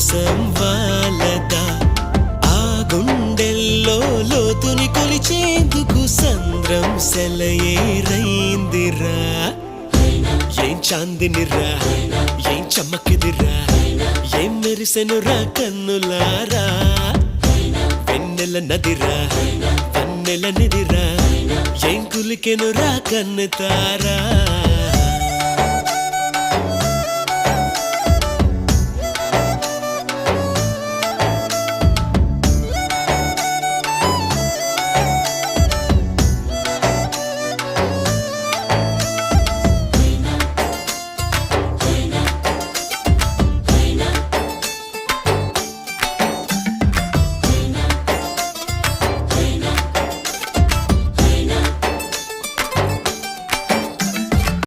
వర్షం వాలదా ఆ గుండెల్లో లోతుని కొలిచేందుకు సంద్రం సెలయేరైందిరా ఏం చాందినిరా ఏం చమ్మకిదిరా ఏం మెరిసెనురా కన్నులారా వెన్నెల నదిరా వన్నెల నిదిరా ఏం కులికెనురా కన్నుతారా